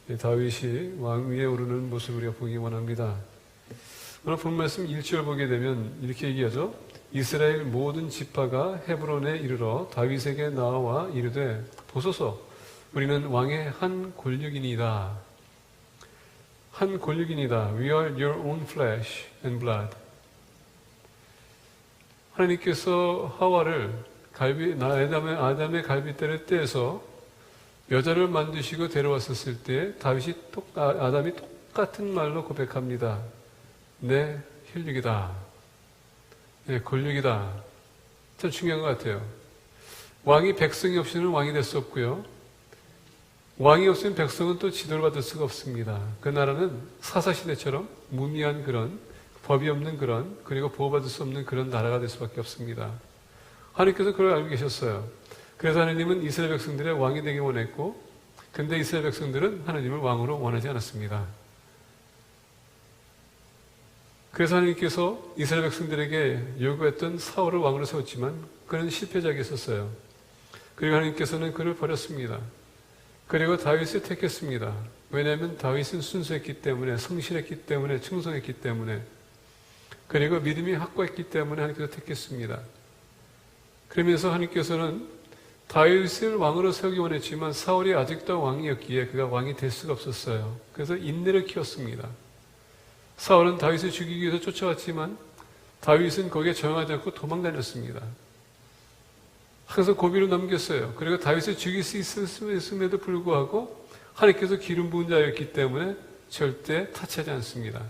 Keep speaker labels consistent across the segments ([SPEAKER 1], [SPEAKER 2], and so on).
[SPEAKER 1] 다윗이 왕위에 오르는 모습을 우리가 보기 원합니다. 오늘 본 말씀 1절 보게 되면 이렇게 얘기하죠. 이스라엘 모든 지파가 헤브론에 이르러 다윗에게 나와 이르되 보소서 우리는 왕의 한 골육이니이다. 한 골육이니이다. We are your own flesh and blood. 하나님께서 하와를 아담의 갈빗대를 떼서 여자를 만드시고 데려왔었을 때 아담이 똑같은 말로 고백합니다. 내 혈육이다. 내 골육이다. 참 중요한 것 같아요. 왕이 백성이 없이는 왕이 될 수 없고요. 왕이 없으면 백성은 또 지도를 받을 수가 없습니다. 그 나라는 사사시대처럼 무미한 그런 법이 없는 그런 그리고 보호받을 수 없는 그런 나라가 될 수밖에 없습니다. 하나님께서 그걸 알고 계셨어요. 그래서 하나님은 이스라엘 백성들의 왕이 되기 원했고 근데 이스라엘 백성들은 하나님을 왕으로 원하지 않았습니다. 그래서 하나님께서 이스라엘 백성들에게 요구했던 사울을 왕으로 세웠지만 그는 실패작이었어요. 그리고 하나님께서는 그를 버렸습니다. 그리고 다윗을 택했습니다. 왜냐하면 다윗은 순수했기 때문에 성실했기 때문에 충성했기 때문에 그리고 믿음이 확고했기 때문에 하나님께서 택했습니다. 그러면서 하나님께서는 다윗을 왕으로 세우기 원했지만 사울이 아직도 왕이었기에 그가 왕이 될 수가 없었어요. 그래서 인내를 키웠습니다. 사울은 다윗을 죽이기 위해서 쫓아왔지만 다윗은 거기에 저항하지 않고 도망다녔습니다. 항상 고비를 넘겼어요. 그리고 다윗을 죽일 수 있음에도 불구하고 하나님께서 기름 부은 자였기 때문에 절대 타치하지 않습니다.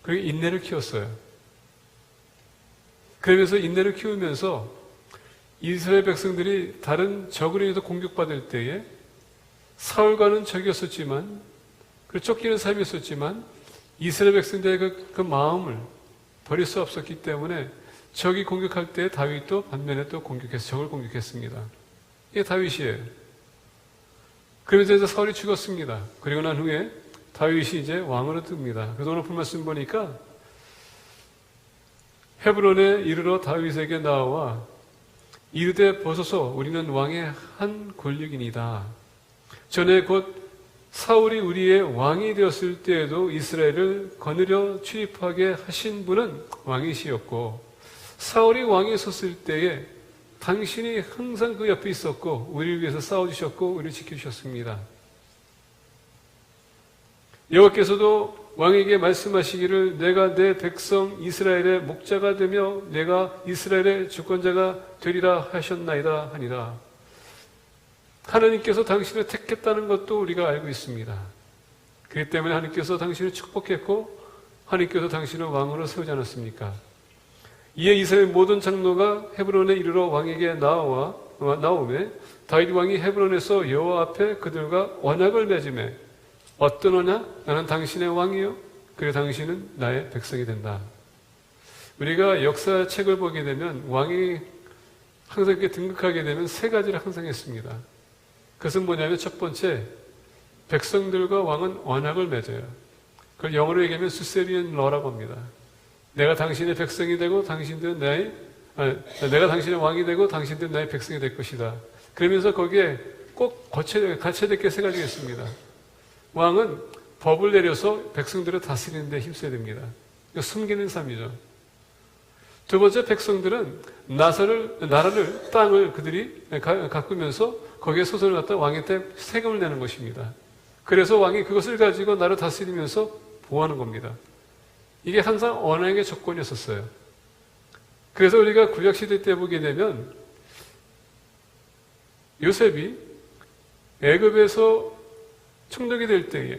[SPEAKER 1] 그리고 인내를 키웠어요. 그러면서 인내를 키우면서 이스라엘 백성들이 다른 적으로 인해서 공격받을 때에 사울과는 적이었었지만 그리고 쫓기는 삶이었었지만 이스라엘 백성들의 그 마음을 버릴 수 없었기 때문에 적이 공격할 때 다윗도 반면에 또 적을 공격했습니다. 이게 다윗이에요. 그러면서 이제 사울이 죽었습니다. 그리고 난 후에 다윗이 이제 왕으로 듭니다. 그래서 오늘 본 말씀 보니까 헤브론에 이르러 다윗에게 나와 이르되 보소서 우리는 왕의 한 권력이니이다. 전에 곧 사울이 우리의 왕이 되었을 때에도 이스라엘을 거느려 출입하게 하신 분은 왕이시였고 사울이 왕에 섰을 때에 당신이 항상 그 옆에 있었고 우리를 위해서 싸워주셨고 우리를 지켜주셨습니다. 여호와께서도 왕에게 말씀하시기를 내가 내 백성 이스라엘의 목자가 되며 내가 이스라엘의 주권자가 되리라 하셨나이다 하니라. 하나님께서 당신을 택했다는 것도 우리가 알고 있습니다. 그렇기 때문에 하나님께서 당신을 축복했고 하나님께서 당신을 왕으로 세우지 않았습니까? 이에 이스라엘 모든 장로가 헤브론에 이르러 왕에게 나오매 다윗 왕이 헤브론에서 여호와 앞에 그들과 언약을 맺으매 어떤 언약? 나는 당신의 왕이요 그리고 당신은 나의 백성이 된다. 우리가 역사책을 보게 되면 왕이 항상 이렇게 등극하게 되면 세 가지를 항상 했습니다. 그것은 뭐냐면 첫 번째, 백성들과 왕은 언약을 맺어요. 그걸 영어로 얘기하면 수세리언 러라고 합니다. 내가 당신의 백성이 되고 당신들은 내가 당신의 왕이 되고 당신들은 나의 백성이 될 것이다. 그러면서 거기에 꼭 갖춰야 될 게 세 가지가 있습니다. 왕은 법을 내려서 백성들을 다스리는 데 힘써야 됩니다. 숨기는 삶이죠. 두 번째, 백성들은 나라를, 땅을 그들이 가꾸면서 거기에 소선을 갖다 왕한테 세금을 내는 것입니다. 그래서 왕이 그것을 가지고 나라를 다스리면서 보호하는 겁니다. 이게 항상 언약의 조건이었었어요. 그래서 우리가 구약시대 때 보게 되면 요셉이 애굽에서 총독이 될 때에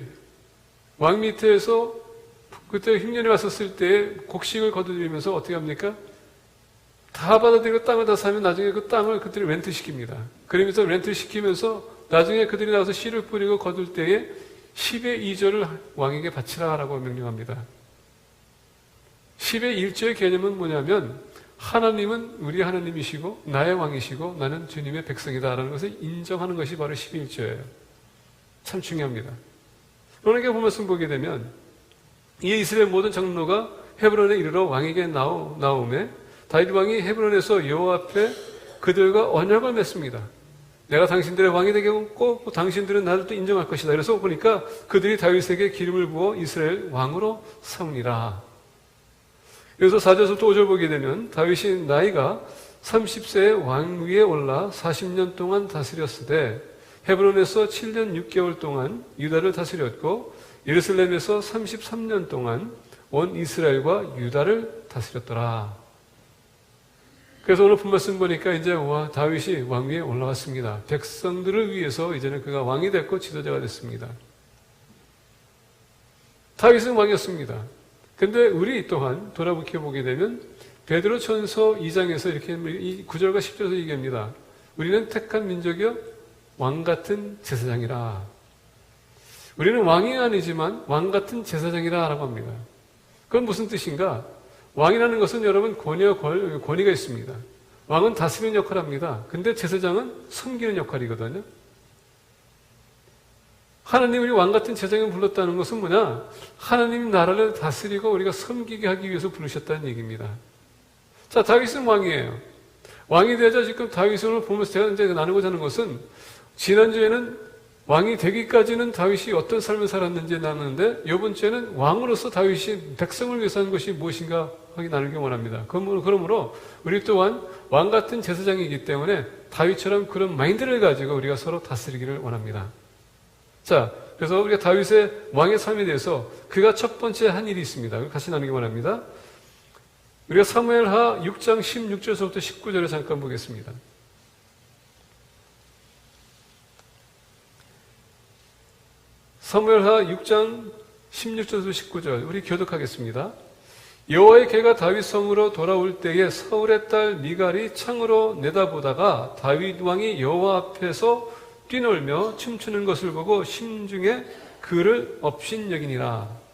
[SPEAKER 1] 왕 밑에서 그때 흉년이 왔었을 때에 곡식을 거두들이면서 어떻게 합니까? 다 받아들이고 땅을 다 사면 나중에 그 땅을 그들이 렌트시킵니다. 그러면서 렌트시키면서 나중에 그들이 나와서 씨를 뿌리고 거둘 때에 10의 2조를 왕에게 바치라라고 명령합니다. 10의 1조의 개념은 뭐냐면 하나님은 우리 하나님이시고 나의 왕이시고 나는 주님의 백성이다라는 것을 인정하는 것이 바로 10의 1조예요. 참 중요합니다. 오늘 본 말씀 보게 되면 이 이스라엘 모든 장로가 헤브론에 이르러 왕에게 나오매 다윗 왕이 헤브론에서 여호와 앞에 그들과 언약을 맺습니다. 내가 당신들의 왕이 되겠고 당신들은 나를 또 인정할 것이다. 그래서 보니까 그들이 다윗에게 기름을 부어 이스라엘 왕으로 삼으니라. 그래서 4절부터 5절 보게 되면 다윗이 나이가 30세에 왕위에 올라 40년 동안 다스렸으되 헤브론에서 7년 6개월 동안 유다를 다스렸고 예루살렘에서 33년 동안 온 이스라엘과 유다를 다스렸더라. 그래서 오늘 본말씀 보니까 이제 다윗이 왕위에 올라왔습니다. 백성들을 위해서 이제는 그가 왕이 됐고 지도자가 됐습니다. 다윗은 왕이었습니다. 근데 우리 또한 돌아보게 보게 되면 베드로전서 2장에서 이렇게 이 9절과 10절에서 얘기합니다. 우리는 택한 민족이요 왕 같은 제사장이라. 우리는 왕이 아니지만 왕 같은 제사장이라 라고 합니다. 그건 무슨 뜻인가? 왕이라는 것은 여러분 권위가 있습니다. 왕은 다스리는 역할을 합니다. 근데 제사장은 섬기는 역할이거든요. 하나님이 우리 왕 같은 제사장을 불렀다는 것은 뭐냐? 하나님 나라를 다스리고 우리가 섬기게 하기 위해서 부르셨다는 얘기입니다. 자, 다윗은 왕이에요. 왕이 되자 지금 다윗을 보면서 제가 이제 나누고자 하는 것은 지난주에는 왕이 되기까지는 다윗이 어떤 삶을 살았는지 나누는데 이번 주에는 왕으로서 다윗이 백성을 위해서 한 것이 무엇인가 하기 나누기 원합니다. 그러므로 우리 또한 왕 같은 제사장이기 때문에 다윗처럼 그런 마인드를 가지고 우리가 서로 다스리기를 원합니다. 자, 그래서 우리가 다윗의 왕의 삶에 대해서 그가 첫 번째 한 일이 있습니다. 같이 나누기 원합니다. 우리가 사무엘하 6장 16절에서부터 19절을 잠깐 보겠습니다. 사무엘하 6장 16절에서 19절 우리 교독하겠습니다. 여호와의 개가 다윗 성으로 돌아올 때에 사울의 딸 미갈이 창으로 내다보다가 다윗 왕이 여호와 앞에서 뛰놀며 춤추는 것을 보고 심중에 그를 업신여기니라.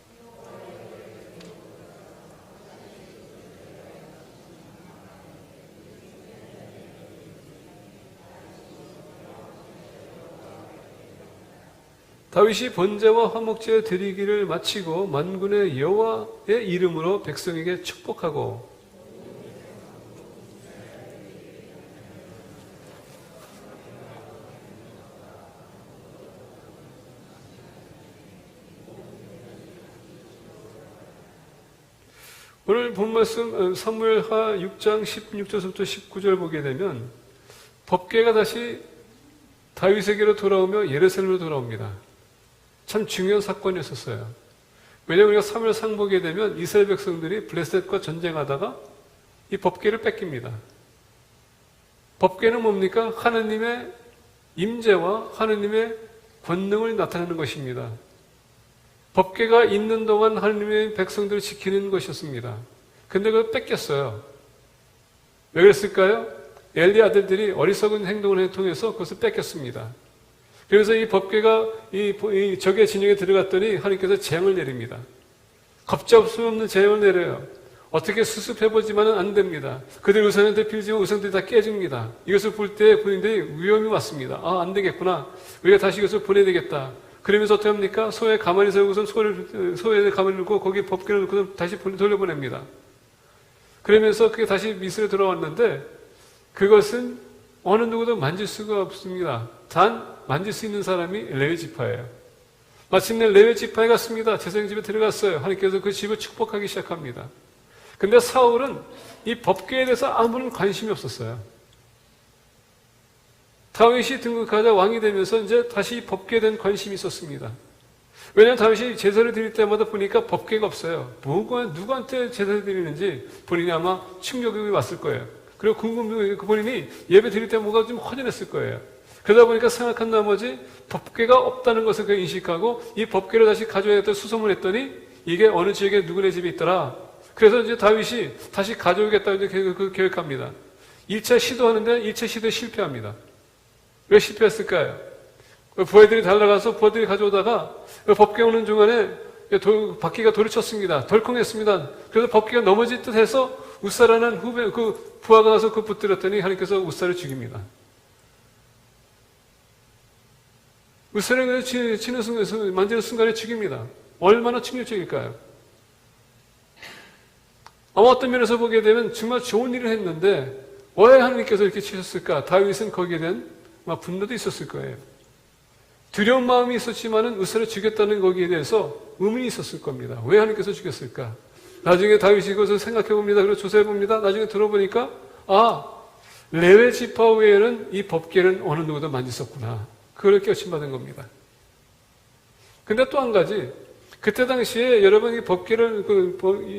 [SPEAKER 1] 다윗이 번제와 화목제 드리기를 마치고 만군의 여호와의 이름으로 백성에게 축복하고 오늘 본 말씀 사무엘하 6장 16절부터 19절 보게 되면 법궤가 다시 다윗에게로 돌아오며 예루살렘으로 돌아옵니다. 참 중요한 사건이었었어요. 왜냐하면 우리가 사무엘상 보게 되면 이스라엘 백성들이 블레셋과 전쟁하다가 이 법궤를 뺏깁니다. 법궤는 뭡니까? 하나님의 임재와 하나님의 권능을 나타내는 것입니다. 법궤가 있는 동안 하나님의 백성들을 지키는 것이었습니다. 근데 그걸 뺏겼어요. 왜 그랬을까요? 엘리 아들들이 어리석은 행동을 통해서 그것을 뺏겼습니다. 그래서 이 법궤가 이 적의 진영에 들어갔더니 하나님께서 재앙을 내립니다. 겁잡수없는 재앙을 내려요. 어떻게 수습해보지만은 안 됩니다. 그들 우상한테 빌지만 우상들이 다 깨집니다. 이것을 볼 때 본인들이 위험이 왔습니다. 안 되겠구나. 우리가 다시 이것을 보내야 되겠다. 그러면서 어떻게 합니까? 소에 가만히 세우고선 소에 가만히 놓고 거기에 법궤를 놓고 다시 돌려보냅니다. 그러면서 그게 다시 미스로 들어왔는데 그것은 어느 누구도 만질 수가 없습니다. 단 만질 수 있는 사람이 레위 지파예요. 마침내 레위 지파에 갔습니다. 제사장 집에 들어갔어요. 하나님께서 그 집을 축복하기 시작합니다. 근데 사울은 이 법궤에 대해서 아무런 관심이 없었어요. 다윗이 등극하자 왕이 되면서 이제 다시 법궤에 대한 관심이 있었습니다. 왜냐하면 다윗이 제사를 드릴 때마다 보니까 법궤가 없어요. 누구한테 제사를 드리는지 본인이 아마 충격이 왔을 거예요. 그리고 본인이 예배 드릴 때 뭐가 좀 허전했을 거예요. 그러다 보니까 생각한 나머지 법궤가 없다는 것을 그 인식하고 이 법궤를 다시 가져야겠다 수소문 했더니 이게 어느 지역에 누구네 집에 있더라. 그래서 이제 다윗이 다시 가져오겠다고 이제 계획합니다. 1차 시도하는데 1차 시도에 실패합니다. 왜 실패했을까요? 부하들이 달려가서 부하들이 가져오다가 법궤 오는 중간에 바퀴가 돌을 쳤습니다. 덜컹했습니다. 그래서 법궤가 넘어질 듯 해서 우사라는 부하가 가서 그 붙들었더니 하나님께서 우사를 죽입니다. 우사를 만지는 순간에 죽입니다. 얼마나 충격적일까요? 아마 어떤 면에서 보게 되면 정말 좋은 일을 했는데 왜 하나님께서 이렇게 치셨을까? 다윗은 거기에 대한 막 분노도 있었을 거예요. 두려운 마음이 있었지만은 우사를 죽였다는 거기에 대해서 의문이 있었을 겁니다. 왜 하나님께서 죽였을까? 나중에 다윗이 그것을 생각해 봅니다. 그리고 조사해 봅니다. 나중에 들어보니까 레위 지파 외에는 이 법궤는 어느 누구도 만졌었구나. 그걸 깨우침받은 겁니다. 근데 또 한 가지, 그때 당시에 여러분 이 법궤를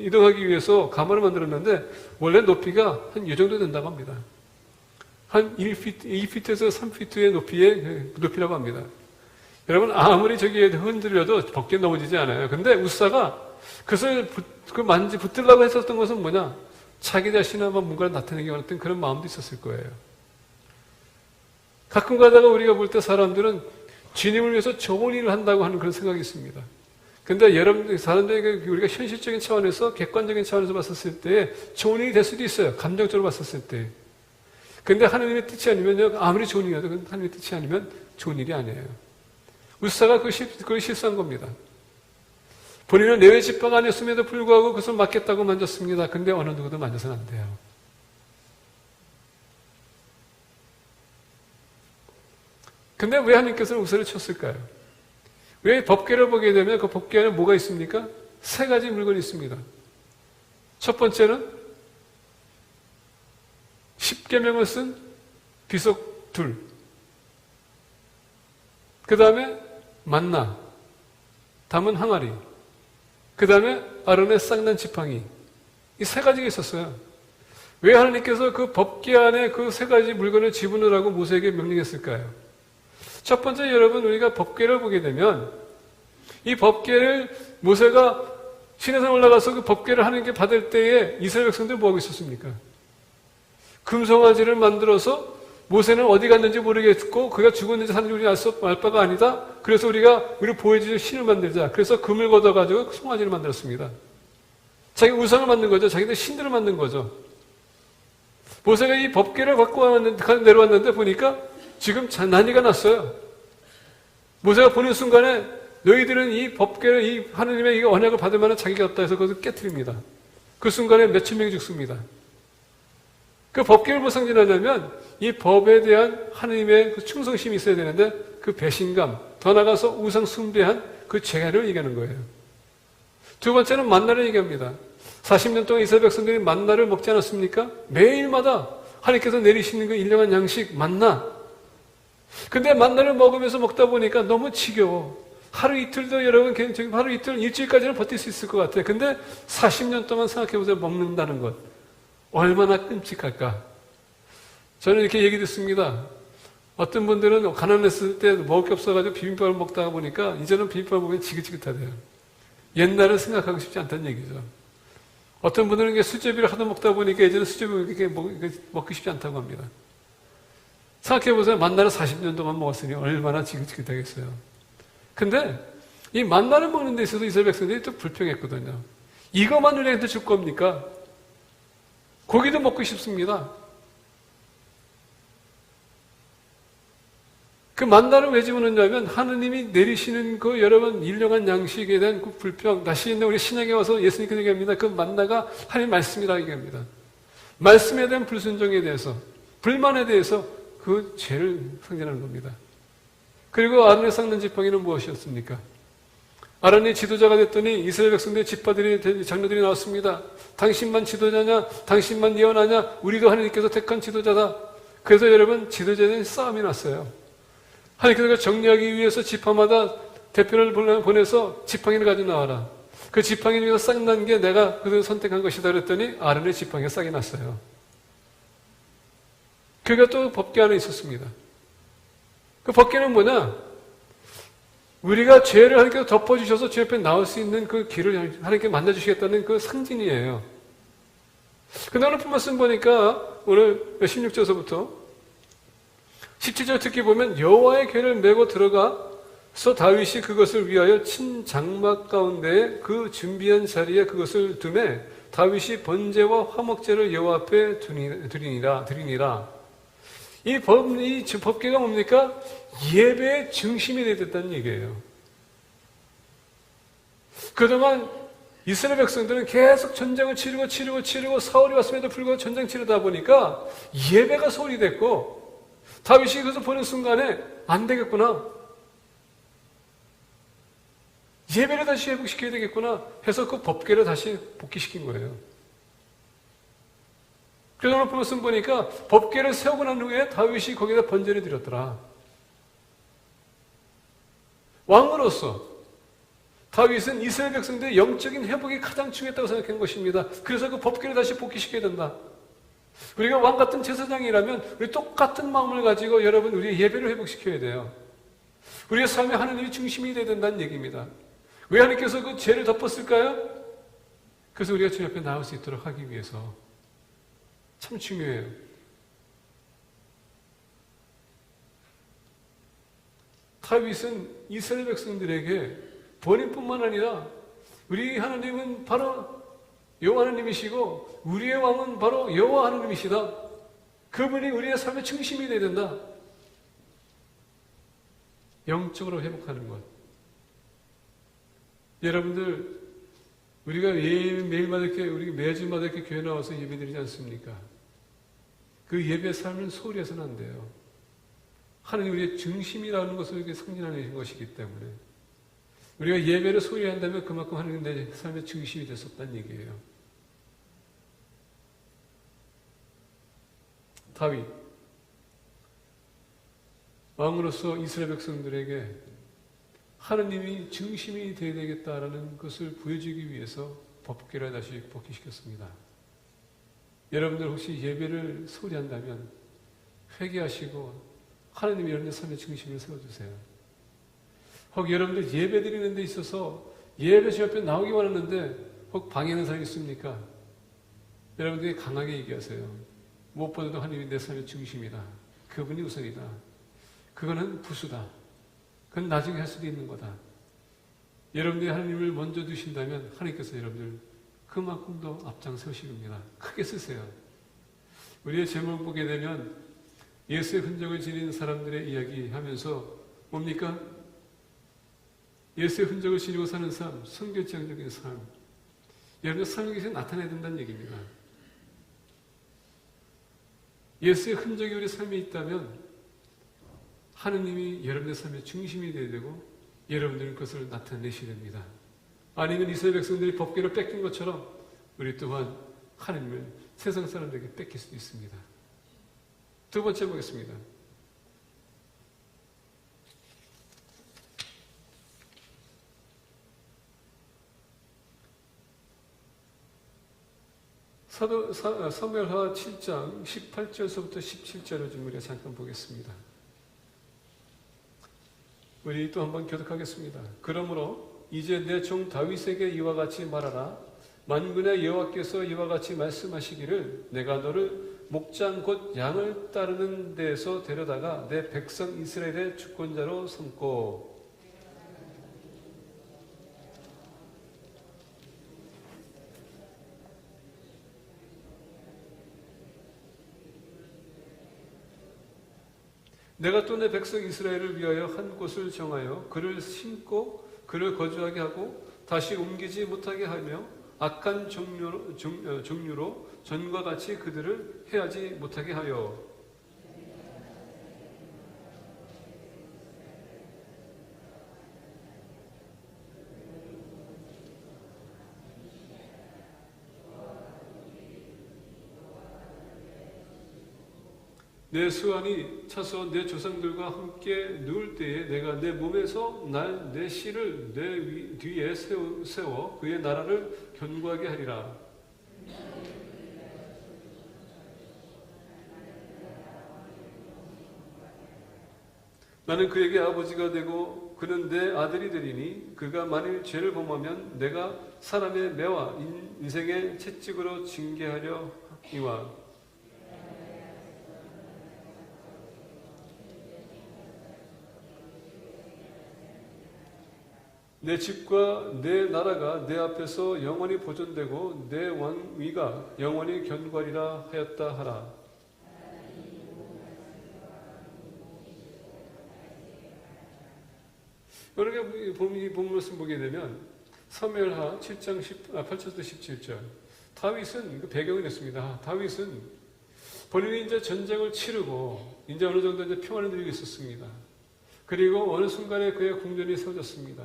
[SPEAKER 1] 이동하기 위해서 가마를 만들었는데 원래 높이가 한 이 정도 된다고 합니다. 한 2피트에서 3피트의 높이라고 합니다. 여러분 아무리 저기에 흔들려도 법궤 넘어지지 않아요. 근데 우사가 그것을 붙들려고 했었던 것은 뭐냐? 자기 자신을 한번 뭔가를 나타내기 원했던 그런 마음도 있었을 거예요. 가끔 가다가 우리가 볼 때 사람들은 주님을 위해서 좋은 일을 한다고 하는 그런 생각이 있습니다. 근데 여러분, 사람들에게 우리가 현실적인 차원에서, 객관적인 차원에서 봤었을 때 좋은 일이 될 수도 있어요. 감정적으로 봤었을 때. 근데 하나님의 뜻이 아니면요, 아무리 좋은 일이라도 하나님의 뜻이 아니면 좋은 일이 아니에요. 우사가 그걸 실수한 겁니다. 본인은 레위 지파가 아니었음에도 불구하고 그것을 맡겠다고 만졌습니다. 근데 어느 누구도 만져서는 안 돼요. 근데 왜 하나님께서는 우사를 쳤을까요? 왜 법궤를 보게 되면 그 법궤 안에 뭐가 있습니까? 세 가지 물건이 있습니다. 첫 번째는 십계명을 쓴 비석 둘. 그 다음에 만나, 담은 항아리. 그 다음에 아론의 쌍난 지팡이. 이 세 가지가 있었어요. 왜 하나님께서 그 법궤 안에 그 세 가지 물건을 집어넣으라고 모세에게 명령했을까요? 첫 번째, 여러분, 우리가 법궤를 보게 되면 이 법궤를 모세가 시내산 올라가서 그 법궤를 하나님께 받을 때에 이스라엘 백성들 뭐하고 있었습니까? 금송아지를 만들어서 모세는 어디 갔는지 모르겠고 그가 죽었는지 사는지 우리 알 바가 아니다. 그래서 우리가 보여줄 신을 만들자. 그래서 금을 걷어가지고 송아지를 만들었습니다. 자기 우상을 만든 거죠. 자기들 신들을 만든 거죠. 모세가 이 법궤를 갖고 내려왔는데 보니까 지금 난리가 났어요. 모세가 보는 순간에 너희들은 이 법궤를, 이 하나님의 이 언약을 받을 만한 자기가 없다 해서 그것을 깨트립니다. 그 순간에 몇천 명이 죽습니다. 그 법궤를 뭐 상징하냐면 이 법에 대한 하나님의 그 충성심이 있어야 되는데 그 배신감, 더 나아가서 우상 숭배한 그 죄를 얘기하는 거예요. 두 번째는 만나를 얘기합니다. 40년 동안 이스라엘 백성들이 만나를 먹지 않았습니까? 매일마다 하나님께서 내리시는 그 일용한 양식 만나. 근데 만나를 먹으면서 먹다 보니까 너무 지겨워. 하루 이틀도 여러분, 하루 이틀, 일주일까지는 버틸 수 있을 것 같아요. 근데 40년 동안 생각해보세요. 먹는다는 것. 얼마나 끔찍할까. 저는 이렇게 얘기 듣습니다. 어떤 분들은 가난했을 때 먹을 게 없어가지고 비빔밥을 먹다가 보니까 이제는 비빔밥 먹으면 지긋지긋하대요. 옛날을 생각하고 싶지 않다는 얘기죠. 어떤 분들은 수제비를 하도 먹다 보니까 이제는 수제비를 이렇게 먹기 쉽지 않다고 합니다. 생각해보세요. 만나를 40년 동안 먹었으니 얼마나 지긋지긋하겠어요. 근데 이 만나를 먹는 데 있어서 이스라엘 백성들이 또 불평했거든요. 이것만 우리한테 줄 겁니까? 고기도 먹고 싶습니다. 그 만나를 왜 집어넣냐면 하느님이 내리시는 그 여러분 일용한 양식에 대한 그 불평. 다시 있는 우리 신약에 와서 예수님께서 얘기합니다. 그 만나가 하나님 말씀이라고 얘기합니다. 말씀에 대한 불순종에 대해서, 불만에 대해서 그 죄를 상징하는 겁니다. 그리고 아론의 쌍난 지팡이는 무엇이었습니까? 아론이 지도자가 됐더니 이스라엘 백성들의 지파들이, 장로들이 나왔습니다. 당신만 지도자냐? 당신만 예언하냐? 우리도 하나님께서 택한 지도자다. 그래서 여러분, 지도자에 대한 싸움이 났어요. 하나님께서 정리하기 위해서 지파마다 대표를 보내서 지팡이를 가지고 나와라. 그 지팡이 중에서 싹난 게 내가 그들 선택한 것이다 그랬더니 아론의 지팡이가 싹이 났어요. 그가 또 법궤 안에 있었습니다. 그 법궤는 뭐냐? 우리가 죄를 하나님께서 덮어주셔서 죄 앞에 나올 수 있는 그 길을 하나님께 만나주시겠다는 그 상징이에요. 근데 오늘 말씀 보니까 오늘 16절서부터 17절 특히 보면 여호와의 궤를 메고 들어가서 다윗이 그것을 위하여 친 장막 가운데에 그 준비한 자리에 그것을 두매 다윗이 번제와 화목제를 여호와 앞에 드리니라. 이 법궤가 뭡니까? 예배의 중심이 됐다는 얘기예요. 그동안 이스라엘 백성들은 계속 전쟁을 치르고 사울이 왔음에도 불구하고 전쟁 치르다 보니까 예배가 소홀히 됐고 다윗이 그래서 보는 순간에 안 되겠구나. 예배를 다시 회복시켜야 되겠구나 해서 그 법궤를 다시 복귀시킨 거예요. 그래서 오늘 말씀 보니까 법궤를 세우고 난 후에 다윗이 거기다 번제를 드렸더라. 왕으로서 다윗은 이스라엘 백성들의 영적인 회복이 가장 중요했다고 생각한 것입니다. 그래서 그 법궤를 다시 복귀시켜야 된다. 우리가 왕 같은 제사장이라면 우리 똑같은 마음을 가지고 여러분 우리의 예배를 회복시켜야 돼요. 우리의 삶에 하나님이 중심이 되어야 된다는 얘기입니다. 왜 하나님께서 그 죄를 덮었을까요? 그래서 우리가 주님 앞에 나올 수 있도록 하기 위해서. 참 중요해요. 다윗은 이스라엘 백성들에게 본인뿐만 아니라 우리 하나님은 바로 여호와 하나님이시고 우리의 왕은 바로 여호와 하나님이시다. 그분이 우리의 삶의 중심이 되어야 된다. 영적으로 회복하는 것. 여러분들 우리가 매일마다 이렇게 우리 매주마다 이렇게 교회 나와서 예배드리지 않습니까? 그 예배 삶은 소홀히 해서는 안 돼요. 하나님 우리의 중심이라는 것을 이렇게 상징하는 것이기 때문에 우리가 예배를 소홀히 한다면 그만큼 하나님 내 삶의 중심이 됐었다는 얘기예요. 다윗 왕으로서 이스라엘 백성들에게 하나님이 중심이 되어야 되겠다라는 것을 보여주기 위해서 법궤를 다시 복귀시켰습니다. 여러분들 혹시 예배를 소홀히 한다면 회개하시고 하나님이 여러분의 삶의 중심을 세워주세요. 혹 여러분들 예배 드리는 데 있어서 예배 주 앞에 나오기 원하는데 혹 방해하는 사람이 있습니까? 여러분들이 강하게 얘기하세요. 무엇보다도 하나님이 내 삶의 중심이다. 그분이 우선이다. 그거는 부수다. 그건 나중에 할 수도 있는 거다. 여러분들이 하나님을 먼저 두신다면 하나님께서 여러분들 그만큼 더 앞장서실 겁니다. 크게 쓰세요. 우리의 제목 보게 되면 예수의 흔적을 지닌 사람들의 이야기 하면서 뭡니까? 예수의 흔적을 지니고 사는 삶, 성결지향적인 삶. 여러분의 삶에서 나타나야 된다는 얘기입니다. 예수의 흔적이 우리 삶에 있다면 하느님이 여러분의 삶의 중심이 되어야 되고 여러분들은 그것을 나타내셔야 됩니다. 아니면 이스라엘 백성들이 법궤를 뺏긴 것처럼 우리 또한 하느님을 세상 사람들에게 뺏길 수도 있습니다. 두 번째 보겠습니다. 사무엘하 7장 18절서부터 17절을 좀 우리가 잠깐 보겠습니다. 우리 또 한번 교독하겠습니다. 그러므로 이제 내 종 다윗에게 이와 같이 말하라. 만군의 여호와께서 이와 같이 말씀하시기를 내가 너를 목장 곧 양을 따르는 데에서 데려다가 내 백성 이스라엘의 주권자로 삼고 내가 또 내 백성 이스라엘을 위하여 한 곳을 정하여 그를 심고 그를 거주하게 하고 다시 옮기지 못하게 하며 악한 종류로 전과 같이 그들을 해하지 못하게 하여 내 수완이 차서 내 조상들과 함께 누울 때에 내가 내 몸에서 내 씨를 내 뒤에 세워 그의 나라를 견고하게 하리라. 나는 그에게 아버지가 되고 그는 내 아들이 되리니 그가 만일 죄를 범하면 내가 사람의 매와 인생의 채찍으로 징계하려 이와 내 집과 내 나라가 내 앞에서 영원히 보존되고 내 왕위가 영원히 견고하리라 하였다 하라. 우리가 이 본문을 보게 되면 사무엘하 7장 8절부터 17절 다윗은 그 배경이 됐습니다. 다윗은 본인이 이제 전쟁을 치르고 이제 어느 정도 이제 평안을 누리고 있었습니다. 그리고 어느 순간에 그의 궁전이 세워졌습니다.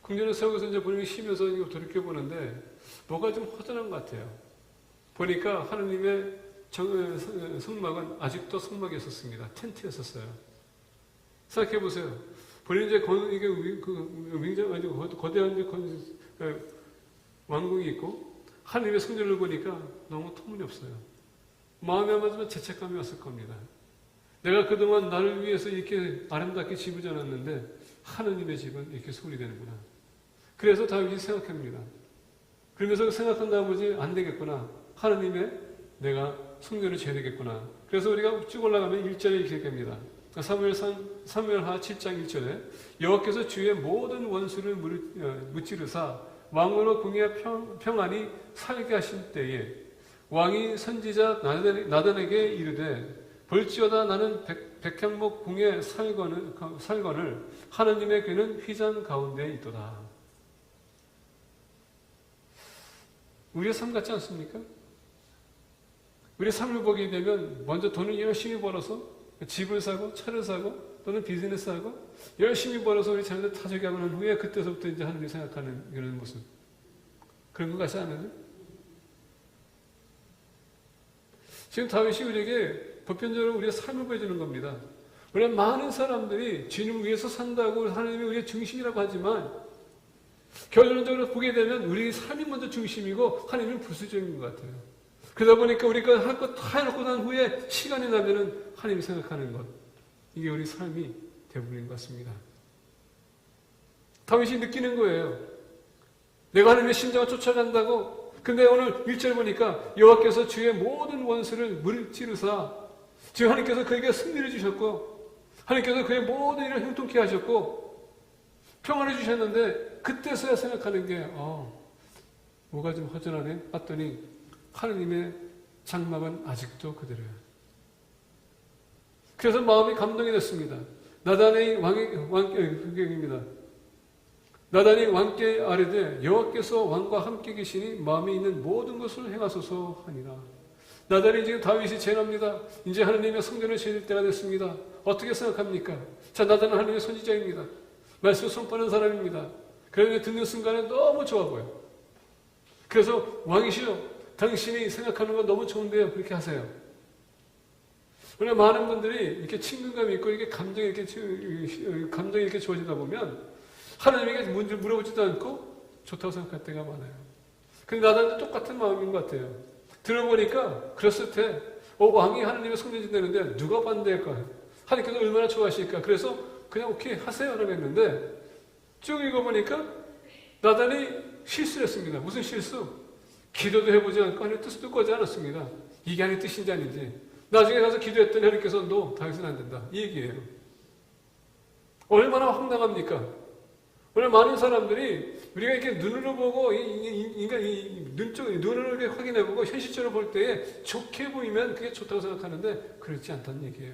[SPEAKER 1] 궁전을 세우고서 이제 본인이 쉬면서 이거 돌이켜보는데 뭐가 좀 허전한 것 같아요. 보니까 하느님의 성막은 아직도 성막이 있었습니다. 텐트였었어요. 생각해보세요. 본인이 이제 이게 거대한 왕궁이 있고 하느님의 성전을 보니까 너무 터무니없어요. 마음에 아마도 죄책감이 왔을 겁니다. 내가 그동안 나를 위해서 이렇게 아름답게 집을 지어놨는데 하느님의 집은 이렇게 소홀히 되는구나. 그래서 다윗이 생각합니다. 그러면서 생각한 나머지 안 되겠구나. 하느님의 내가 성전을 지어야 되겠구나. 그래서 우리가 쭉 올라가면 1절에 이렇게 됩니다. 사무엘하 7장 1절에 여호와께서 주의 모든 원수를 무찌르사 왕으로 궁에 평안히 살게 하실 때에 왕이 선지자 나단에게 이르되 볼지어다 나는 백향목 궁에 살거늘 하느님의 귀는 휘장 가운데 있도다. 우리의 삶 같지 않습니까? 우리의 삶을 보게 되면 먼저 돈을 열심히 벌어서 집을 사고 차를 사고 또는 비즈니스 하고 열심히 벌어서 우리 자녀들 타족하고 난 후에 그때서부터 이제 하느님 생각하는 이런 모습. 그런 것 같지 않아요? 지금 다윗이 우리에게 보편적으로 우리의 삶을 보여주는 겁니다. 우리가 많은 사람들이 주님을 위해서 산다고 하나님이 우리의 중심이라고 하지만 결론적으로 보게 되면 우리 삶이 먼저 중심이고 하나님은 부수적인 것 같아요. 그러다 보니까 우리가 할 것 다 해놓고 난 후에 시간이 나면은 하나님이 생각하는 것. 이게 우리 삶이 대부분인 것 같습니다. 다윗이 느끼는 거예요. 내가 하나님의 심장을 쫓아간다고. 근데 오늘 1절 보니까 여호와께서 주의 모든 원수를 물찌르사 지금 하나님께서 그에게 승리를 주셨고 하나님께서 그의 모든 일을 형통케 하셨고 평안을 주셨는데 그때서야 생각하는 게 뭐가 좀 허전하네 봤더니 하나님의 장막은 아직도 그대로예요. 그래서 마음이 감동이 됐습니다. 나단이 왕입니다. 나단이 왕께 아뢰되 여호와께서 왕과 함께 계시니 마음에 있는 모든 것을 행하소서 하니라. 나단이 지금 다윗이 제납니다. 이제 하나님의 성전을 지을 때가 됐습니다. 어떻게 생각합니까? 자, 나단은 하나님의 선지자입니다. 말씀을 선포하는 사람입니다. 그런데 듣는 순간에 너무 좋아 보여. 그래서 왕이시여 당신이 생각하는 건 너무 좋은데요. 그렇게 하세요. 우리가 많은 분들이 이렇게 친근감이 있고 이렇게 감정이 이렇게 좋아지다 보면 하나님에게 문제를 물어보지도 않고 좋다고 생각할 때가 많아요. 근데 나단도 똑같은 마음인 것 같아요. 들어보니까 그랬을 때 왕이 하나님의 성전 짓는데 누가 반대할까? 하나님께서 얼마나 좋아하실까? 그래서 그냥 오케이 하세요 라고 했는데 쭉 읽어보니까 나단이 실수를 했습니다. 무슨 실수? 기도도 해보지 않고 하나님의 뜻을 듣고 하지 않았습니다. 이게 하나님의 뜻인지 아닌지. 나중에 가서 기도했더니 하나님께서 너 다윗은 안 된다. 이 얘기예요. 얼마나 황당합니까? 오늘 많은 사람들이 우리가 이렇게 눈으로 보고 눈으로 이렇게 확인해보고 현실적으로 볼 때에 좋게 보이면 그게 좋다고 생각하는데 그렇지 않다는 얘기예요.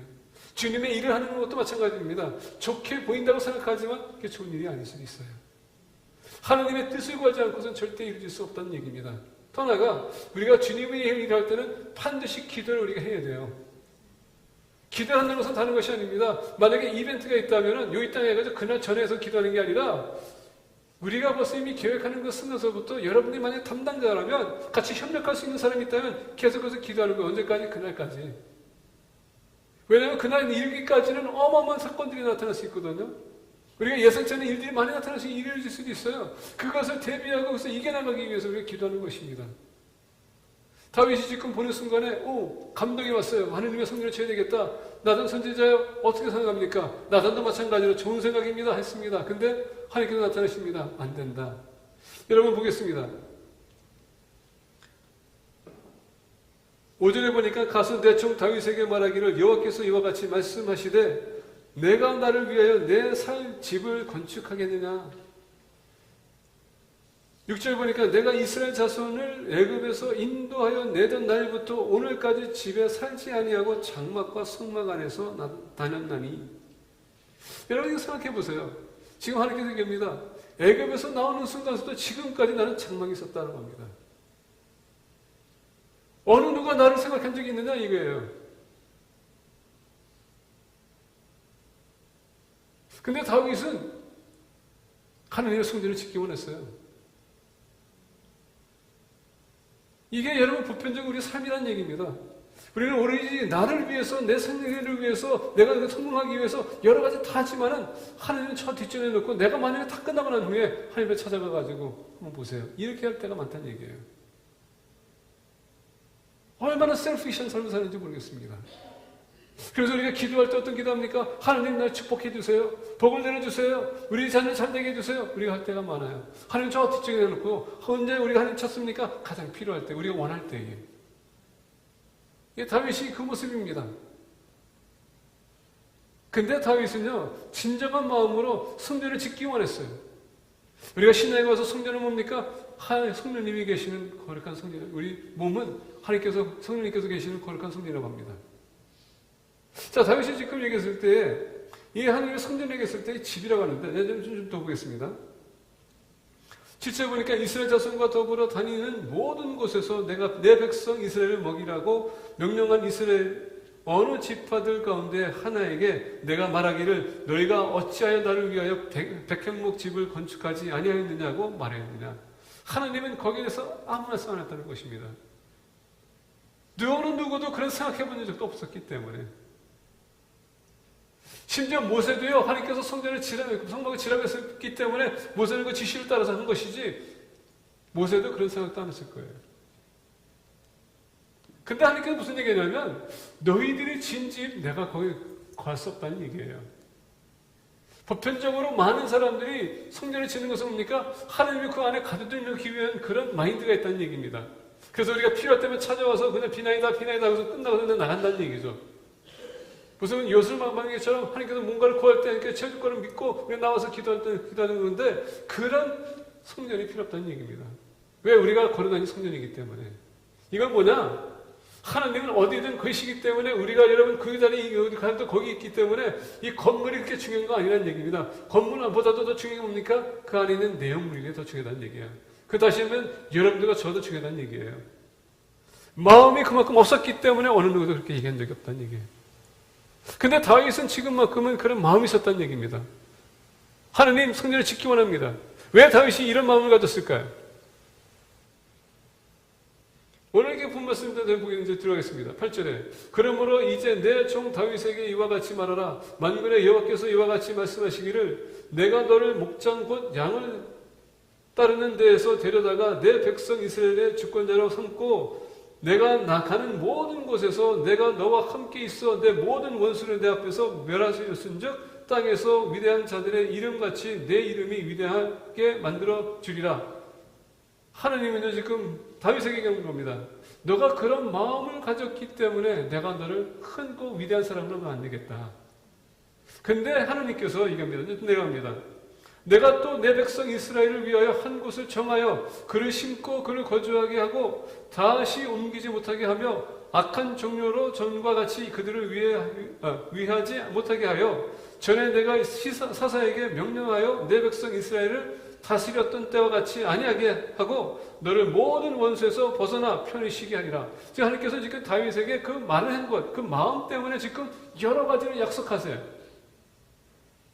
[SPEAKER 1] 주님의 일을 하는 것도 마찬가지입니다. 좋게 보인다고 생각하지만 그게 좋은 일이 아닐 수도 있어요. 하나님의 뜻을 구하지 않고서는 절대 이루어질 수 없다는 얘기입니다. 또 하나가 우리가 주님의 일을 할 때는 반드시 기도를 우리가 해야 돼요. 기도를 한다는 것은 다른 것이 아닙니다. 만약에 이벤트가 있다면 요 땅에 가서 그날 전에서 기도하는 게 아니라 우리가 벌써 이미 계획하는 그 순간서부터 여러분이 만약 담당자라면 같이 협력할 수 있는 사람이 있다면 계속해서 기도하는 거예요. 언제까지? 그날까지. 왜냐하면 그날 일기까지는 어마어마한 사건들이 나타날 수 있거든요. 우리가 예상치 않은 일들이 많이 나타나서 일이 질 수도 있어요. 그것을 대비하고 그것을 이겨나가기 위해서 우리가 기도하는 것입니다. 다윗이 지금 보는 순간에 감동이 왔어요. 하느님의 성전을 지어야 되겠다. 나단 선지자요 어떻게 생각합니까? 나단도 마찬가지로 좋은 생각입니다 했습니다. 근데 하나님께서 나타나십니다. 안 된다. 여러분 보겠습니다. 5절에 보니까 가서 대충 다윗에게 말하기를 여호와께서 이와 같이 말씀하시되 내가 나를 위하여 내 살 집을 건축하겠느냐. 6절 보니까 내가 이스라엘 자손을 애굽에서 인도하여 내던 날부터 오늘까지 집에 살지 아니하고 장막과 성막 안에서 다녔나니. 여러분 이거 생각해 보세요. 지금 하나님께서 얘기합니다. 애굽에서 나오는 순간부터 지금까지 나는 장막이 있었다는 겁니다. 어느 누가 나를 생각한 적이 있느냐 이거예요. 근데 다윗은 하나님의 성전을 짓기 원했어요. 이게 여러분 보편적으로 우리 삶이라는 얘기입니다. 우리는 오로지 나를 위해서, 내 생애를 위해서, 내가 성공하기 위해서 여러 가지 다 하지만은 하나님은 저 뒷전에 놓고 내가 만약에 다 끝나고 난 후에 하나님을 찾아가가지고 한번 보세요. 이렇게 할 때가 많다는 얘기예요. 얼마나 셀피시한 삶을 사는지 모르겠습니다. 그래서 우리가 기도할 때 어떤 기도합니까? 하나님 날 축복해 주세요. 복을 내려주세요. 우리 자녀를 잘되게 해주세요. 우리가 할 때가 많아요. 하나님 저 뒷전에 놓고 언제 우리가 하나님 찾습니까? 가장 필요할 때, 우리가 원할 때에. 이게 다윗이 그 모습입니다. 근데 다윗은요, 진정한 마음으로 성전을 짓기 원했어요. 우리가 신앙에 와서 성전은 뭡니까? 성령님이 계시는 거룩한 성전. 우리 몸은 성령님께서 계시는 거룩한 성전이라고 합니다. 자, 다윗이 지금 얘기했을 때, 이 하나님의 성전에 얘기했을 때 집이라고 하는데, 좀 더 보겠습니다. 7절 보니까 이스라엘 자손과 더불어 다니는 모든 곳에서 내가 내 백성 이스라엘을 먹이라고 명령한 이스라엘 어느 지파들 가운데 하나에게 내가 말하기를 너희가 어찌하여 나를 위하여 백향목 집을 건축하지 아니하였느냐고 말하였느냐. 하나님은 거기에서 아무 말씀 안 했다는 것입니다. 누구도 그런 생각해 본 적도 없었기 때문에. 심지어 모세도요, 하나님께서 성전을 성막을 지라고 했기 때문에 모세는 그 지시를 따라서 하는 것이지, 모세도 그런 생각도 안 했을 거예요. 근데 하나님께서 무슨 얘기냐면, 너희들이 진 집 내가 거기 갈 수 없다는 얘기예요. 보편적으로 많은 사람들이 성전을 짓는 것은 뭡니까? 하나님이 그 안에 가두기 위한 그런 마인드가 있다는 얘기입니다. 그래서 우리가 필요할 때면 찾아와서 그냥 비나이다 하고서 끝나고 그냥 나간다는 얘기죠. 무슨 요술망방이처럼 하나님께서 뭔가를 구할 때 이렇게 채워줄 거를 믿고 우리가 나와서 기도할 때 기도하는 건데, 그런 성전이 필요 없다는 얘기입니다. 왜? 우리가 걸어다니는 성전이기 때문에. 이건 뭐냐? 하나님은 어디든 계시기 때문에 우리가 여러분 그 자리에 어디 가도 거기 있기 때문에 이 건물이 그렇게 중요한 거 아니라는 얘기입니다. 건물보다도 더 중요한 게 뭡니까? 그 안에 있는 내용물이 더 중요하다는 얘기예요. 그 다시 하면 여러분들과 저도 중요하다는 얘기예요. 마음이 그만큼 없었기 때문에 어느 누구도 그렇게 얘기한 적이 없다는 얘기예요. 근데 다윗은 지금만큼은 그런 마음이 있었다는 얘기입니다. 하나님 성전을 짓기 원합니다. 왜 다윗이 이런 마음을 가졌을까요? 오늘 이렇게 본 말씀입니다. 보기 이제 들어가겠습니다. 8절에 그러므로 이제 내 종 다윗에게 이와 같이 말하라. 만군의 여호와께서 이와 같이 말씀하시기를 내가 너를 목장 곧 양을 따르는 데에서 데려다가 내 백성 이스라엘의 주권자로 삼고 내가 가는 모든 곳에서 내가 너와 함께 있어 내 모든 원수를 내 앞에서 멸하였은즉 땅에서 위대한 자들의 이름같이 내 이름이 위대하게 만들어 주리라. 하나님은 지금 다윗에게 얘기하는 겁니다. 너가 그런 마음을 가졌기 때문에 내가 너를 크고 위대한 사람으로 만들겠다. 근데 하나님께서 얘기합니다. 내려갑니다. 내가 또 내 백성 이스라엘을 위하여 한 곳을 정하여 그를 심고 그를 거주하게 하고 다시 옮기지 못하게 하며 악한 종류로 전과 같이 그들을 위하지 못하게 하여 전에 내가 사사에게 명령하여 내 백성 이스라엘을 다스렸던 때와 같이 아니하게 하고 너를 모든 원수에서 벗어나 편히 쉬게 하리라. 지금 하나님께서 지금 다윗에게 그 말을 한 것, 그 마음 때문에 지금 여러 가지를 약속하세요.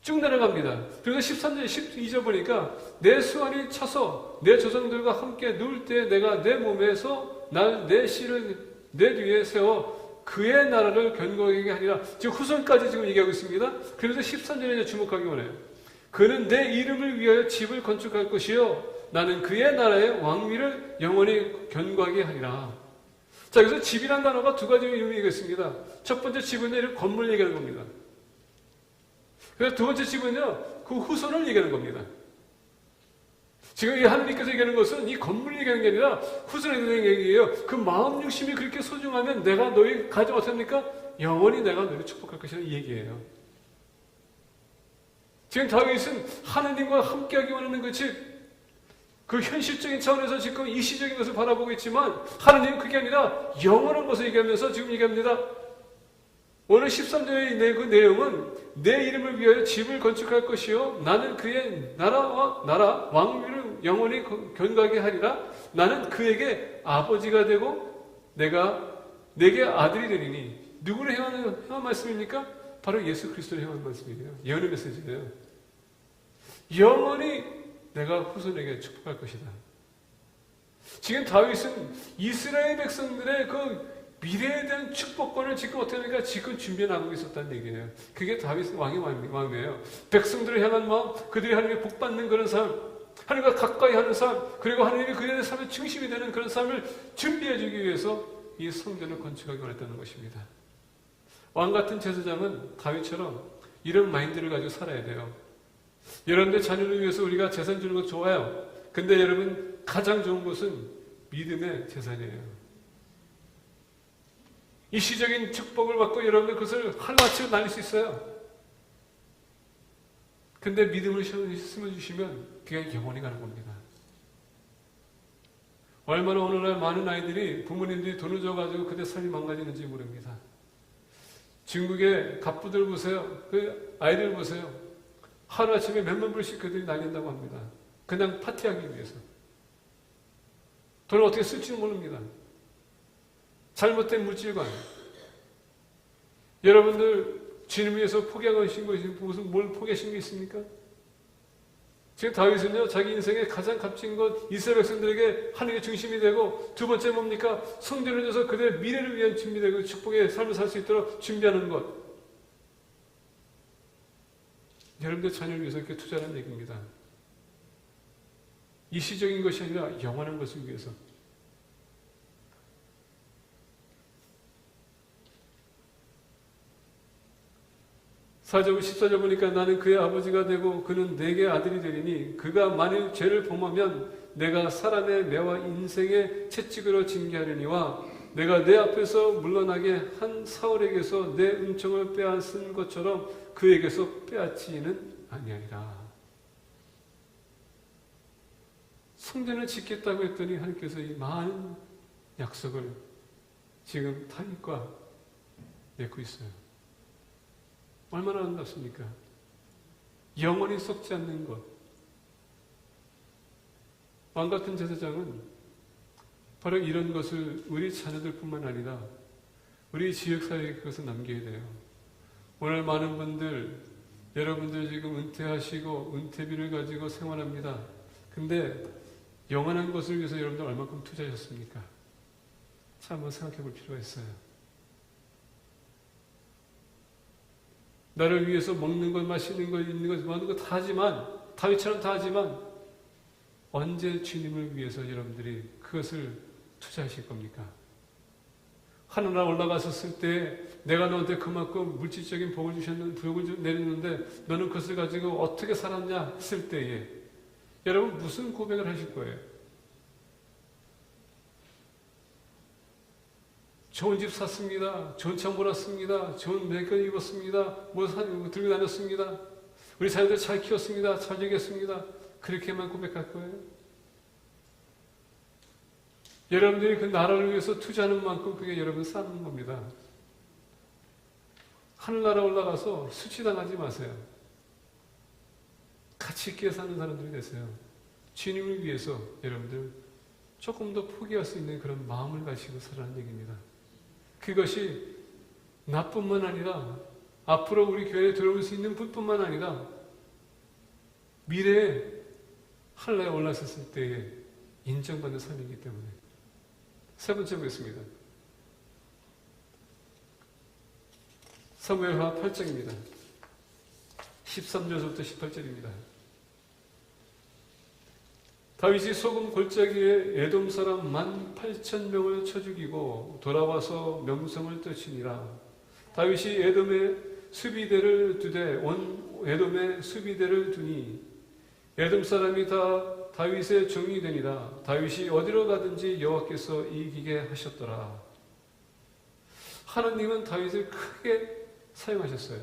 [SPEAKER 1] 쭉 내려갑니다. 그래서 13절, 12절 보니까 내 수완이 차서 내 조상들과 함께 누울 때 내가 내 몸에서 내 씨를 내 뒤에 세워 그의 나라를 견고하게 하리라. 지금 후손까지 지금 얘기하고 있습니다. 그래서 13절에 주목하기 원해요. 그는 내 이름을 위하여 집을 건축할 것이요 나는 그의 나라의 왕위를 영원히 견고하게 하리라. 자, 여기서 집이라는 단어가 두 가지 의미가 있습니다. 첫 번째 집은 이런 건물 얘기하는 겁니다. 그래서 두 번째 집은요, 그 후손을 얘기하는 겁니다. 지금 이 하나님께서 얘기하는 것은 이 건물을 얘기하는 게 아니라 후손에 대한 얘기예요. 그 마음 중심이 그렇게 소중하면 내가 너희 가져 어떻습니까? 영원히 내가 너희를 축복할 것이라는 얘기예요. 지금 다윗은 하나님과 함께하기 원하는 것이 그 현실적인 차원에서 지금 이시적인 것을 바라보고 있지만 하나님은 그게 아니라 영원한 것을 얘기하면서 지금 얘기합니다. 오늘 13절의 그 내용은 내 이름을 위하여 집을 건축할 것이요 나는 그의 나라 왕위를 영원히 견고하게 하리라. 나는 그에게 아버지가 되고 내가 내게 아들이 되리니. 누구를 향한 말씀입니까? 바로 예수 그리스도를 향한 말씀이에요. 예언의 메시지예요. 영원히 내가 후손에게 축복할 것이다. 지금 다윗은 이스라엘 백성들의 그 미래에 대한 축복권을 지금 어떻게 하니까 지금 준비해 나가고 있었다는 얘기예요. 그게 다윗 왕의 마음이에요. 백성들을 향한 마음, 그들이 하나님의 복 받는 그런 삶, 하나님과 가까이 하는 삶, 그리고 하나님이 그들의 삶의 중심이 되는 그런 삶을 준비해 주기 위해서 이 성전을 건축하기 원했다는 것입니다. 왕 같은 제사장은 다윗처럼 이런 마인드를 가지고 살아야 돼요. 여러분들 자녀를 위해서 우리가 재산 주는 것 좋아요. 근데 여러분 가장 좋은 것은 믿음의 재산이에요. 일시적인 축복을 받고 여러분들 그것을 하루아침에 날릴 수 있어요. 근데 믿음을 심어주시면 그게 영원히 가는 겁니다. 얼마나 오늘날 많은 아이들이 부모님들이 돈을 줘가지고 그들 삶이 망가지는지 모릅니다. 중국의 갑부들 보세요. 그 아이들 보세요. 하루아침에 몇만 불씩 그들이 날린다고 합니다. 그냥 파티하기 위해서. 돈을 어떻게 쓸지는 모릅니다. 잘못된 물질관. 여러분들 주님 위해서 포기하신 것이 무슨 뭘 포기하신 게 있습니까? 지금 다윗은요 자기 인생의 가장 값진 것 이스라엘 백성들에게 하나님의 중심이 되고 두 번째 뭡니까? 성전을 줘서 그들의 미래를 위한 준비되고 축복의 삶을 살 수 있도록 준비하는 것. 여러분들 자녀를 위해서 이렇게 투자하는 얘기입니다. 일시적인 것이 아니라 영원한 것을 위해서. 사절 14절 보니까 나는 그의 아버지가 되고 그는 내게 아들이 되리니 그가 만일 죄를 범하면 내가 사람의 매와 인생의 채찍으로 징계하려니와 내가 내 앞에서 물러나게 한 사울에게서 내 은총을 빼앗은 것처럼 그에게서 빼앗지는 아니하리라. 성전을 짓겠다고 했더니 하나님께서 이 많은 약속을 지금 다윗과 맺고 있어요. 얼마나 아름답습니까? 영원히 썩지 않는 것. 왕 같은 제사장은 바로 이런 것을 우리 자녀들뿐만 아니라 우리 지역사회에 그것을 남겨야 돼요. 오늘 많은 분들, 여러분들 지금 은퇴하시고 은퇴비를 가지고 생활합니다. 근데 영원한 것을 위해서 여러분들 얼마큼 투자하셨습니까? 참 한번 생각해 볼 필요가 있어요. 나를 위해서 먹는 것, 마시는 것, 있는 것, 많은 것 다 하지만, 다윗처럼 다 하지만, 언제 주님을 위해서 여러분들이 그것을 투자하실 겁니까? 하늘나라 올라갔었을 때 내가 너한테 그만큼 물질적인 복을 주셨는데, 복을 내렸는데 너는 그것을 가지고 어떻게 살았냐 했을 때에 여러분 무슨 고백을 하실 거예요? 좋은 집 샀습니다. 좋은 차 몰았습니다. 좋은 매건 입었습니다. 뭐 들고 다녔습니다. 우리 자녀들 잘 키웠습니다. 잘 먹였습니다. 그렇게만 고백할 거예요? 여러분들이 그 나라를 위해서 투자하는 만큼 그게 여러분 쌓는 겁니다. 하늘나라 올라가서 수치당하지 마세요. 가치 있게 사는 사람들이 되세요. 주님을 위해서 여러분들 조금 더 포기할 수 있는 그런 마음을 가지고 살아가는 얘기입니다. 그것이 나뿐만 아니라 앞으로 우리 교회에 들어올 수 있는 분뿐만 아니라 미래에 하늘나라에 올라섰을 때에 인정받는 삶이기 때문에. 세 번째 보겠습니다. 사무엘하 8장입니다. 13절부터 18절입니다. 다윗이 소금 골짜기에 에돔 사람 18,000명을 쳐 죽이고 돌아와서 명성을 떨치니라. 다윗이 에돔의 수비대를 두되 온 에돔의 수비대를 두니 에돔 사람이 다 다윗의 종이 되니라. 다윗이 어디로 가든지 여호와께서 이기게 하셨더라. 하나님은 다윗을 크게 사용하셨어요.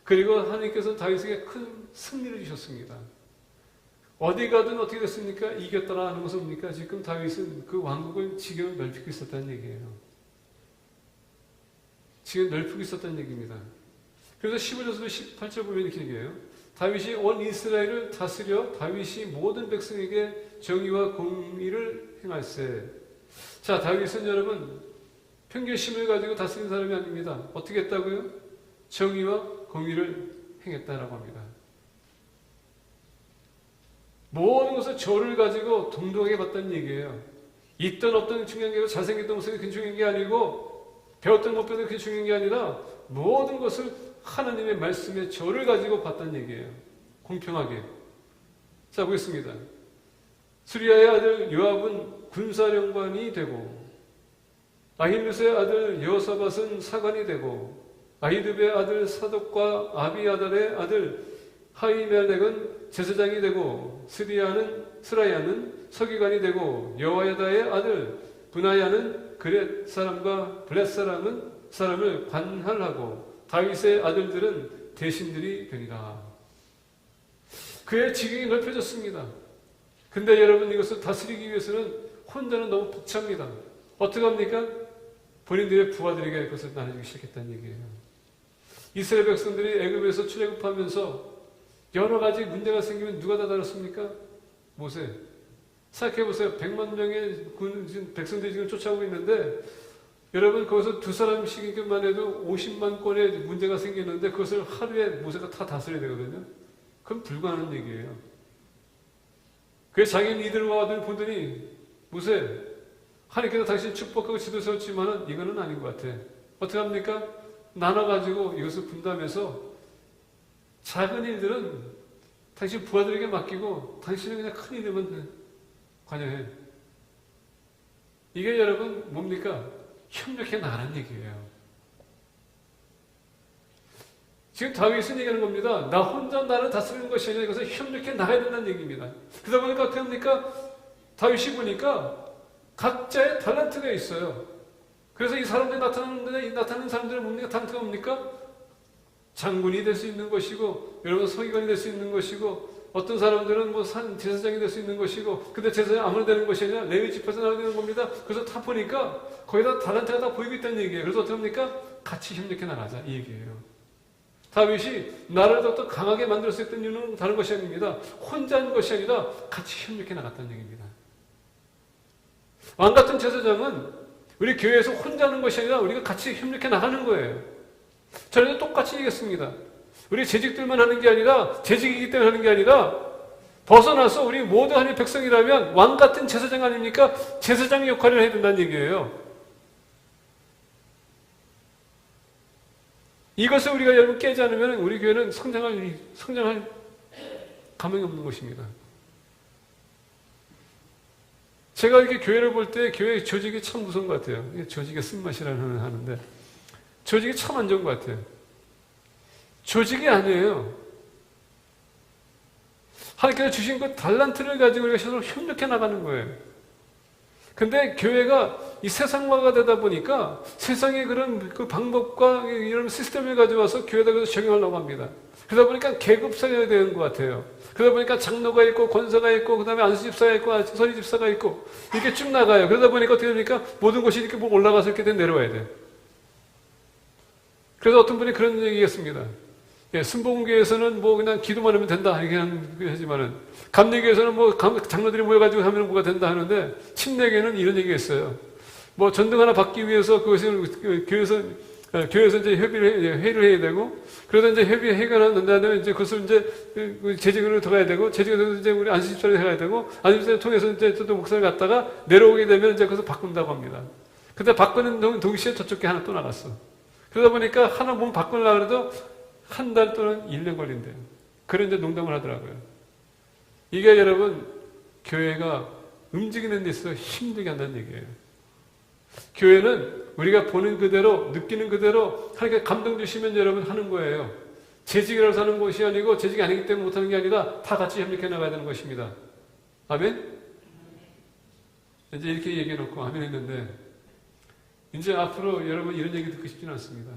[SPEAKER 1] 그리고 하나님께서 다윗에게 큰 승리를 주셨습니다. 어디 가든 어떻게 됐습니까? 이겼더라 하는 것은 뭡니까? 지금 다윗은 그 왕국을 지금 넓히고 있었다는 얘기예요. 지금 넓히고 있었다는 얘기입니다. 그래서 15절에서 18절 보면 이렇게 얘기해요. 다윗이 온 이스라엘을 다스려 다윗이 모든 백성에게 정의와 공의를 행할세 자, 다윗은 여러분 평결심을 가지고 다스린 사람이 아닙니다. 어떻게 했다고요? 정의와 공의를 행했다라고 합니다. 모든 것을 저를 가지고 동등하게 봤다는 얘기예요. 있던 없던 중요한 게 아니고 잘생겼던 모습이 그게 중요한 게 아니고 배웠던 못 배웠던 그게 중요한 게 아니라 모든 것을 하나님의 말씀에 저를 가지고 봤다는 얘기예요. 공평하게. 자, 보겠습니다. 수리아의 아들 요압은 군사령관이 되고 아히누스의 아들 여호사밧은 사관이 되고 아히두베의 아들 사독과 아비아달의 아들 하이멜렉은 제사장이 되고 스라야는 서기관이 되고 여호야다의 아들 브나야는 그렛 사람과 블렛 사람을 관할하고 다윗의 아들들은 대신들이 되니라. 그의 지경이 넓혀졌습니다. 근데 여러분 이것을 다스리기 위해서는 혼자는 너무 벅찹니다. 어떻게 합니까? 본인들의 부하들에게 그것을 나눠주기 시작했다는 얘기예요. 이스라엘 백성들이 애굽에서 출애굽하면서 여러 가지 문제가 생기면 누가 다 다뤘습니까? 모세. 생각해보세요. 100만 명의 백성들이 지금 쫓아오고 있는데 여러분 거기서 두 사람씩만 해도 50만 건의 문제가 생기는데 그것을 하루에 모세가 다 다스려야 되거든요. 그건 불가능한 얘기예요. 그래서 자기 리더와 보더니 모세, 하나님께서 당신 축복하고 지도 세웠지만은 이거는 아닌 것 같아. 어떻게 합니까? 나눠가지고 이것을 분담해서 작은 일들은 당신 부하들에게 맡기고 당신은 그냥 큰 일들만 관여해. 이게 여러분 뭡니까? 협력해 나가는 얘기예요. 지금 다윗은 얘기하는 겁니다. 나 혼자 나를 다스리는 것이 아니라 이것을 협력해 나가야 된다는 얘기입니다. 그러다 보니까 어떻게 합니까? 다윗이 보니까 각자의 탤런트가 있어요. 그래서 이 사람들이 나타나는 사람들의 뭡니까? 탤런트가 뭡니까? 장군이 될 수 있는 것이고, 여러분 서기관이 될 수 있는 것이고, 어떤 사람들은 뭐 제사장이 될 수 있는 것이고, 근데 제사장이 아무나 되는 것이 아니라 레위 지파에서 나와야 되는 겁니다. 그래서 다 보니까 거기다 탤런트가 다 보이고 있다는 얘기예요. 그래서 어떻게 합니까? 같이 협력해 나가자 이 얘기예요. 다윗이 나를 더 강하게 만들 수 있던 이유는 다른 것이 아닙니다. 혼자 한 것이 아니라 같이 협력해 나갔다는 얘기입니다. 왕 같은 제사장은 우리 교회에서 혼자 하는 것이 아니라 우리가 같이 협력해 나가는 거예요. 저희도 똑같이 얘기했습니다. 우리 재직들만 하는 게 아니라 재직이기 때문에 하는 게 아니라 벗어나서 우리 모두 하나님의 백성이라면 왕 같은 제사장 아닙니까? 제사장 역할을 해야 된다는 얘기예요. 이것을 우리가 여러분 깨지 않으면 우리 교회는 성장할 가망이 없는 것입니다. 제가 이렇게 교회를 볼 때 교회 조직이 참 무서운 것 같아요. 조직의 쓴맛이라는 하는데 조직이 참 안 좋은 것 같아요. 조직이 아니에요. 하나님께서 주신 그 달란트를 가지고 우리가 서로 협력해 나가는 거예요. 근데 교회가 이 세상화가 되다 보니까 세상의 그런 그 방법과 이런 시스템을 가져와서 교회에다 적용하려고 합니다. 그러다 보니까 계급사회가 되는 것 같아요. 그러다 보니까 장로가 있고 권사가 있고 그 다음에 안수집사가 있고 서리집사가 있고 이렇게 쭉 나가요. 그러다 보니까 어떻게 됩니까? 모든 것이 이렇게 뭐 올라가서 이렇게 내려와야 돼요. 그래서 어떤 분이 그런 얘기했습니다. 예, 순복음교회에서는 뭐 그냥 기도만 하면 된다 이렇게 하지만은 감리교회에서는 뭐 장로들이 모여가지고 하면 뭐가 된다 하는데 침례교회는 이런 얘기했어요. 뭐 전등 하나 받기 위해서 그것을 교회에서 이제 회의를 해야 되고 그러다 이제 해결하는 다음에 이제 그것을 이제 재직으로 들어가야 되고 재직으로 이제 우리 안수집사를 해야 되고 안수집사를 통해서 이제 또 목사를 갖다가 내려오게 되면 이제 그것을 바꾼다고 합니다. 근데 바꾸는 동시에 저쪽 게 하나 또 나갔어. 그러다 보니까 하나 몸 바꾸려고 해도 한 달 또는 1년 걸린대요. 그런 이제 농담을 하더라고요. 이게 여러분, 교회가 움직이는 데 있어서 힘들게 한다는 얘기예요. 교회는 우리가 보는 그대로, 느끼는 그대로 하나님께 감동 주시면 여러분 하는 거예요. 재직이라서 하는 것이 아니고 재직이 아니기 때문에 못하는 게 아니라 다 같이 협력해 나가야 되는 것입니다. 아멘? 이제 이렇게 얘기해 놓고 아멘 했는데 이제 앞으로 여러분 이런 얘기 듣고 싶지는 않습니다.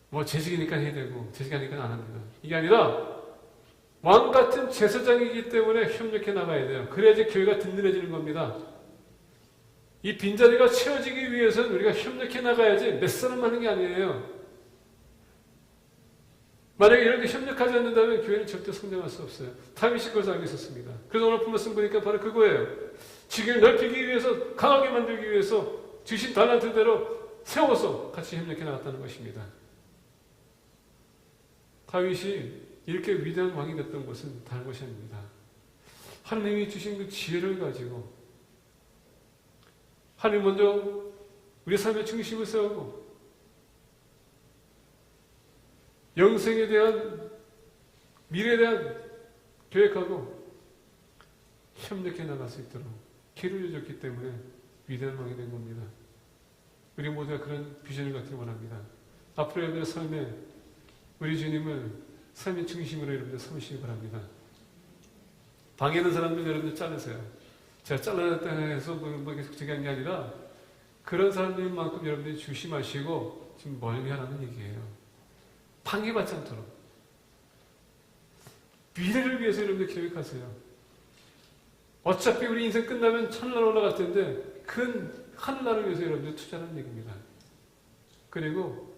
[SPEAKER 1] 뭐 재직이니까 해야 되고 재직하니까 안 합니다. 이게 아니라 왕 같은 제사장이기 때문에 협력해 나가야 돼요. 그래야지 교회가 든든해지는 겁니다. 이 빈자리가 채워지기 위해서는 우리가 협력해 나가야지 몇 사람 하는 게 아니에요. 만약에 이렇게 협력하지 않는다면 교회는 절대 성장할 수 없어요. 다윗이 그것을 알고 있었습니다. 그래서 오늘 말씀 보니까 바로 그거예요. 지경을 넓히기 위해서, 강하게 만들기 위해서 주신 달란트대로 세워서 같이 협력해 나갔다는 것입니다. 다윗이 이렇게 위대한 왕이 됐던 것은 다른 것이 아닙니다. 하나님이 주신 그 지혜를 가지고 하나님 먼저 우리 삶의 중심을 세우고 영생에 대한, 미래에 대한 계획하고 협력해 나갈 수 있도록 기회를 줬기 때문에 위대한 왕이 된 겁니다. 우리 모두가 그런 비전을 갖기 원합니다. 앞으로 여러분의 삶에 우리 주님을 삶의 중심으로 여러분들 삼으시기 바랍니다. 방에 있는 사람들 여러분들 자르세요. 제가 잘라냈다 해서 계속 저기 한 게 아니라 그런 사람들만큼 여러분들이 조심하시고 지금 멀리하라는 얘기예요. 방해받지 않도록. 미래를 위해서 여러분들 계획하세요. 어차피 우리 인생 끝나면 하늘나라 올라갈 텐데 그 하늘나라를 위해서 여러분들 투자하는 얘기입니다. 그리고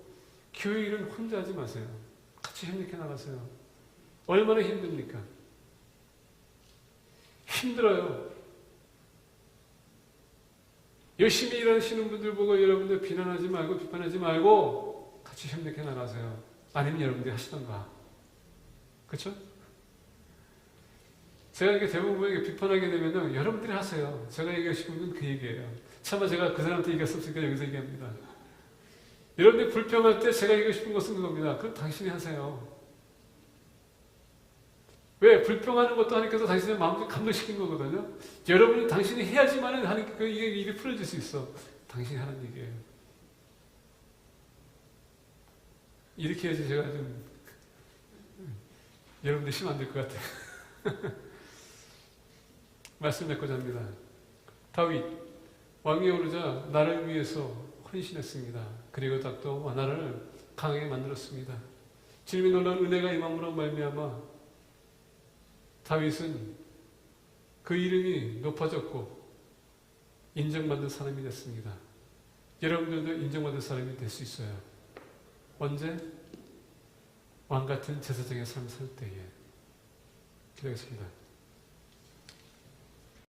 [SPEAKER 1] 교회 일은 혼자 하지 마세요. 같이 협력해 나가세요. 얼마나 힘듭니까? 힘들어요. 열심히 일하시는 분들 보고 여러분들 비난하지 말고 비판하지 말고 같이 협력해 나가세요. 아니면 여러분들이 하시던가. 그렇죠? 제가 이렇게 대부분 비판하게 되면은 여러분들이 하세요. 제가 얘기하고 싶은 건 그 얘기예요. 차마 제가 그 사람한테 얘기했으니까 여기서 얘기합니다. 여러분들이 불평할 때 제가 얘기하고 싶은 것은 그겁니다. 그럼 당신이 하세요. 왜? 불평하는 것도 하나님께서 당신의 마음을 감동시킨 거거든요. 여러분이 당신이 해야지만은 하나님께 이게 일이 풀어질 수 있어. 당신이 하는 얘기예요. 이렇게 해야지 제가 좀 여러분들 시면 안 될 것 같아요. 말씀 맺고자 합니다. 다윗 왕위에 오르자 나를 위해서 헌신했습니다. 그리고 또 나를 강하게 만들었습니다. 주님의 놀라운 은혜가 임함으로 말미암아 다윗은 그 이름이 높아졌고 인정받는 사람이 됐습니다. 여러분들도 인정받는 사람이 될 수 있어요. 언제? 왕같은 제사장의 삶을 살 때에. 기도하겠습니다.